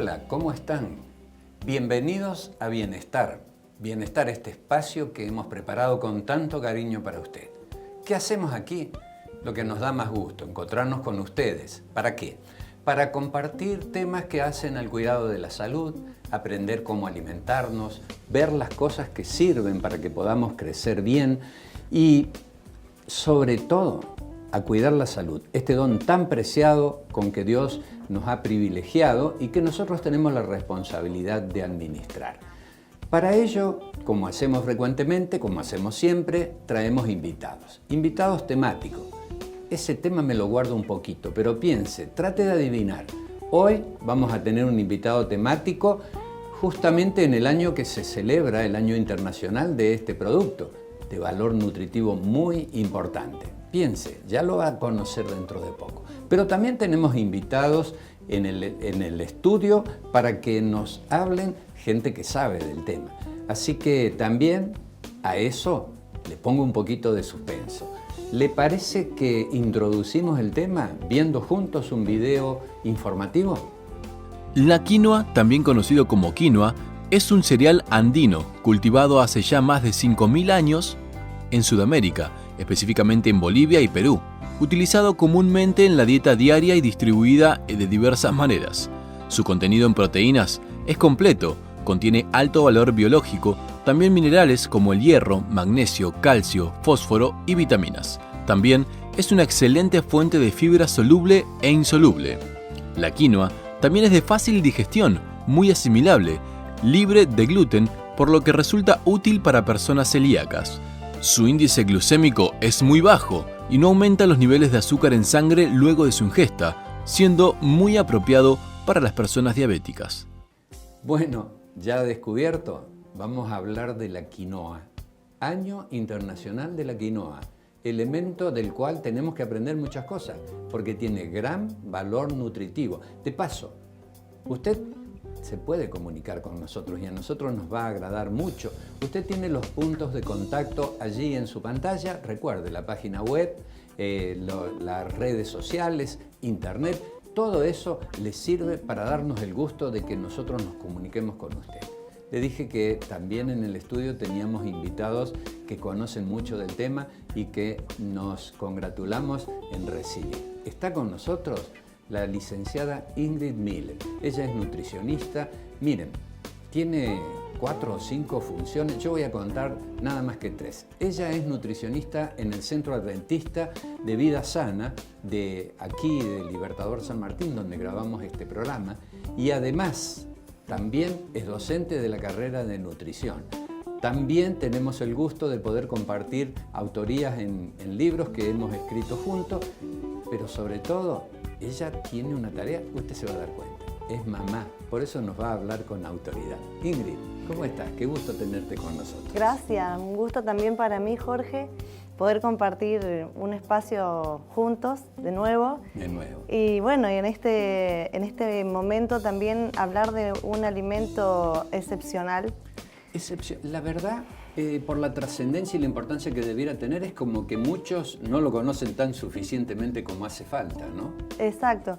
Hola, ¿cómo están? Bienvenidos a Bienestar. Bienestar, este espacio que hemos preparado con tanto cariño para usted. ¿Qué hacemos aquí? Lo que nos da más gusto, encontrarnos con ustedes. ¿Para qué? Para compartir temas que hacen al cuidado de la salud, aprender cómo alimentarnos, ver las cosas que sirven para que podamos crecer bien y, sobre todo, a cuidar la salud, este don tan preciado con que Dios nos ha privilegiado y que nosotros tenemos la responsabilidad de administrar. Para ello, como hacemos frecuentemente, como hacemos siempre, traemos invitados. Invitados temáticos. Ese tema me lo guardo un poquito, pero piense, trate de adivinar. Hoy vamos a tener un invitado temático justamente en el año que se celebra el Año Internacional de este producto, de valor nutritivo muy importante. Piense, ya lo va a conocer dentro de poco. Pero también tenemos invitados en el estudio para que nos hablen gente que sabe del tema. Así que también a eso le pongo un poquito de suspenso. ¿Le parece que introducimos el tema viendo juntos un video informativo? La quinoa, también conocido como quinoa, es un cereal andino cultivado hace ya más de 5.000 años en Sudamérica, específicamente en Bolivia y Perú, utilizado comúnmente en la dieta diaria y distribuida de diversas maneras. Su contenido en proteínas es completo, contiene alto valor biológico, también minerales como el hierro, magnesio, calcio, fósforo y vitaminas. También es una excelente fuente de fibra soluble e insoluble. La quinoa también es de fácil digestión, muy asimilable, libre de gluten, por lo que resulta útil para personas celíacas. Su índice glucémico es muy bajo y no aumenta los niveles de azúcar en sangre luego de su ingesta, siendo muy apropiado para las personas diabéticas. Bueno, ya descubierto, vamos a hablar de la quinoa. Año Internacional de la Quinoa, elemento del cual tenemos que aprender muchas cosas, porque tiene gran valor nutritivo. De paso, usted se puede comunicar con nosotros y a nosotros nos va a agradar mucho. Usted tiene los puntos de contacto allí en su pantalla. Recuerde, la página web, las redes sociales, internet, todo eso le sirve para darnos el gusto de que nosotros nos comuniquemos con usted. Le dije que también en el estudio teníamos invitados que conocen mucho del tema y que nos congratulamos en recibir. Está con nosotros la licenciada Ingrid Miller. Ella es nutricionista. Miren, tiene 4 o 5 funciones. Yo voy a contar nada más que 3. Ella es nutricionista en el Centro Adventista de Vida Sana de aquí de Libertador San Martín, donde grabamos este programa. Y además, también es docente de la carrera de nutrición. También tenemos el gusto de poder compartir autorías en libros que hemos escrito juntos, pero sobre todo, ella tiene una tarea, usted se va a dar cuenta, es mamá, por eso nos va a hablar con autoridad. Ingrid, ¿cómo estás? Qué gusto tenerte con nosotros. Gracias, un gusto también para mí, Jorge, poder compartir un espacio juntos de nuevo. De nuevo. Y bueno, y en este momento también hablar de un alimento excepcional. La verdad, por la trascendencia y la importancia que debiera tener, es como que muchos no lo conocen tan suficientemente como hace falta, ¿no? Exacto.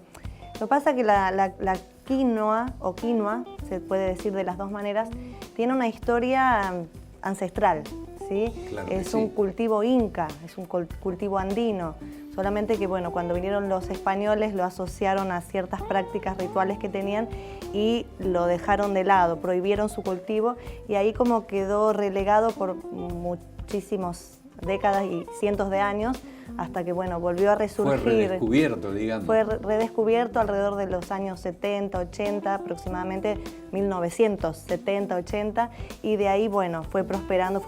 Lo que pasa es que la quinoa, o quinoa, se puede decir de las dos maneras, tiene una historia ancestral, ¿sí? Claro que es un sí. cultivo inca, es un cultivo andino. Solamente que, bueno, cuando vinieron los españoles lo asociaron a ciertas prácticas rituales que tenían y lo dejaron de lado, prohibieron su cultivo y ahí como quedó relegado por muchísimas décadas y cientos de años hasta que, bueno, volvió a resurgir. Fue redescubierto, digamos. Fue redescubierto alrededor de los años 70, 80, aproximadamente 1970, 80 y de ahí, bueno, fue prosperando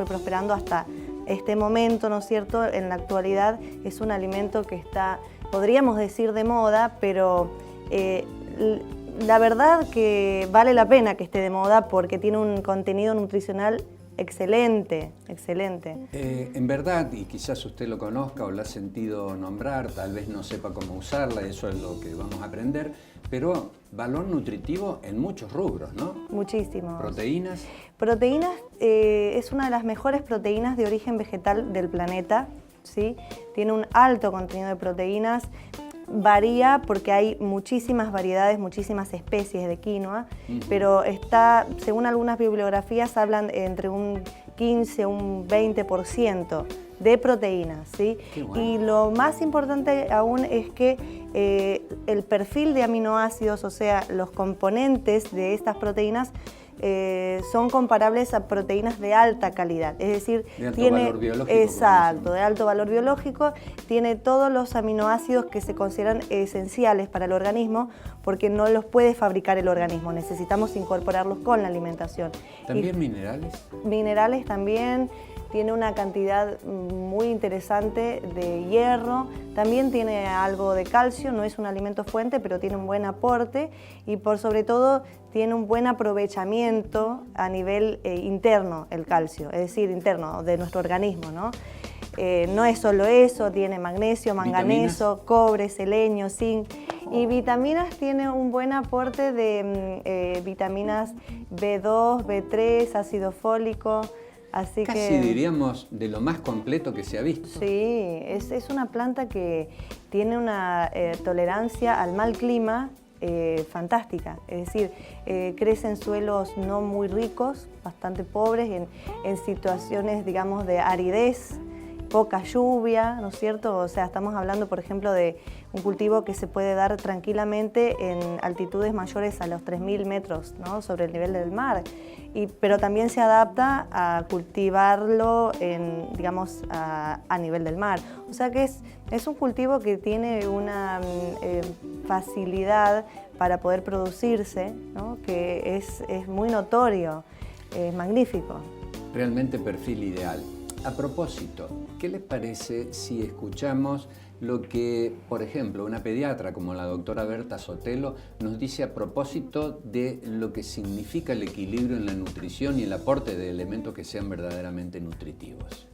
hasta este momento, ¿no es cierto? En la actualidad es un alimento que está, podríamos decir, de moda, pero la verdad que vale la pena que esté de moda porque tiene un contenido nutricional excelente, excelente. En verdad, y quizás usted lo conozca o lo ha sentido nombrar, tal vez no sepa cómo usarla, eso es lo que vamos a aprender, pero valor nutritivo en muchos rubros, ¿no? Muchísimo. ¿Proteínas? Proteínas, es una de las mejores proteínas de origen vegetal del planeta, ¿sí? Tiene un alto contenido de proteínas. Varía porque hay muchísimas variedades, muchísimas especies de quinoa, pero está, según algunas bibliografías, hablan entre un 15 un 20% de proteínas, ¿sí? Bueno. Y lo más importante aún es que el perfil de aminoácidos, o sea, los componentes de estas proteínas, son comparables a proteínas de alta calidad, es decir, de alto tiene, valor biológico. exacto, de alto valor biológico, tiene todos los aminoácidos que se consideran esenciales para el organismo, porque no los puede fabricar el organismo, necesitamos incorporarlos con la alimentación. ¿También minerales? Minerales también. Tiene una cantidad muy interesante de hierro, también tiene algo de calcio, no es un alimento fuente, pero tiene un buen aporte y por sobre todo tiene un buen aprovechamiento a nivel interno el calcio, es decir, interno de nuestro organismo, ¿no? No es solo eso, tiene magnesio, manganeso, cobre, selenio, zinc y vitaminas, tiene un buen aporte de vitaminas B2, B3, ácido fólico. Así Casi que, diríamos de lo más completo que se ha visto. Sí, es una planta que tiene una tolerancia al mal clima fantástica. Es decir, crece en suelos no muy ricos, bastante pobres, en situaciones, digamos, de aridez, poca lluvia, ¿no es cierto? O sea, estamos hablando, por ejemplo, de un cultivo que se puede dar tranquilamente en altitudes mayores a los 3.000 metros, ¿no? Sobre el nivel del mar. Pero también se adapta a cultivarlo digamos, a nivel del mar. O sea que es un cultivo que tiene una facilidad para poder producirse, ¿no? Que es muy notorio, es magnífico. Realmente perfil ideal. A propósito, ¿qué les parece si escuchamos lo que, por ejemplo, una pediatra como la doctora Berta Sotelo nos dice a propósito de lo que significa el equilibrio en la nutrición y el aporte de elementos que sean verdaderamente nutritivos?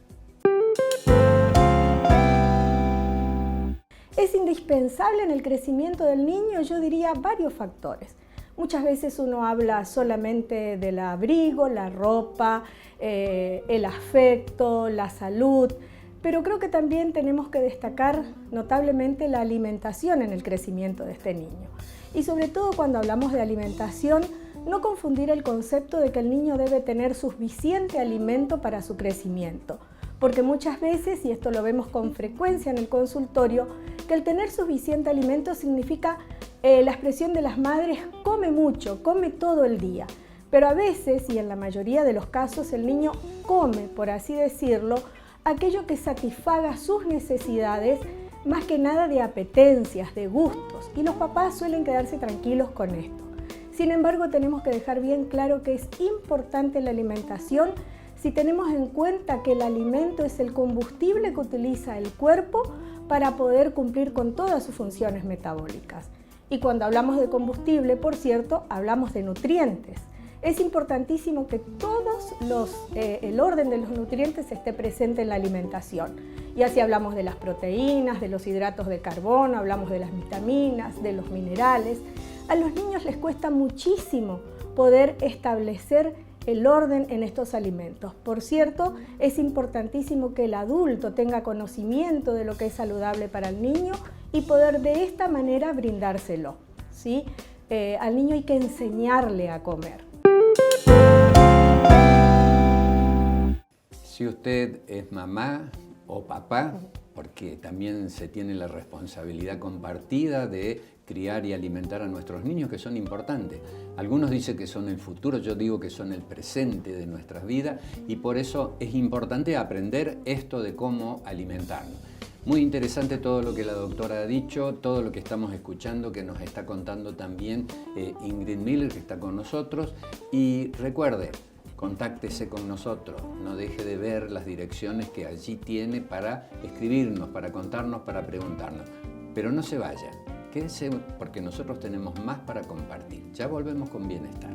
Es indispensable en el crecimiento del niño, yo diría, varios factores. Muchas veces uno habla solamente del abrigo, la ropa, el afecto, la salud, pero creo que también tenemos que destacar notablemente la alimentación en el crecimiento de este niño. Y sobre todo cuando hablamos de alimentación, no confundir el concepto de que el niño debe tener suficiente alimento para su crecimiento. Porque muchas veces, y esto lo vemos con frecuencia en el consultorio, que el tener suficiente alimento significa la expresión de las madres, come mucho, come todo el día. Pero a veces, y en la mayoría de los casos, el niño come, por así decirlo, aquello que satisfaga sus necesidades, más que nada de apetencias, de gustos, y los papás suelen quedarse tranquilos con esto. Sin embargo, tenemos que dejar bien claro que es importante la alimentación si tenemos en cuenta que el alimento es el combustible que utiliza el cuerpo para poder cumplir con todas sus funciones metabólicas. Y cuando hablamos de combustible, por cierto, hablamos de nutrientes. Es importantísimo que el orden de los nutrientes esté presente en la alimentación. Y así hablamos de las proteínas, de los hidratos de carbono, hablamos de las vitaminas, de los minerales. A los niños les cuesta muchísimo poder establecer el orden en estos alimentos. Por cierto, es importantísimo que el adulto tenga conocimiento de lo que es saludable para el niño y poder de esta manera brindárselo, ¿sí? Al niño hay que enseñarle a comer. Si usted es mamá o papá, porque también se tiene la responsabilidad compartida de criar y alimentar a nuestros niños, que son importantes. Algunos dicen que son el futuro, yo digo que son el presente de nuestras vidas y por eso es importante aprender esto de cómo alimentarnos. Muy interesante todo lo que la doctora ha dicho, todo lo que estamos escuchando, que nos está contando también Ingrid Miller, que está con nosotros. Y recuerde, contáctese con nosotros, no deje de ver las direcciones que allí tiene para escribirnos, para contarnos, para preguntarnos. Pero no se vaya, quédese porque nosotros tenemos más para compartir. Ya volvemos con Bienestar.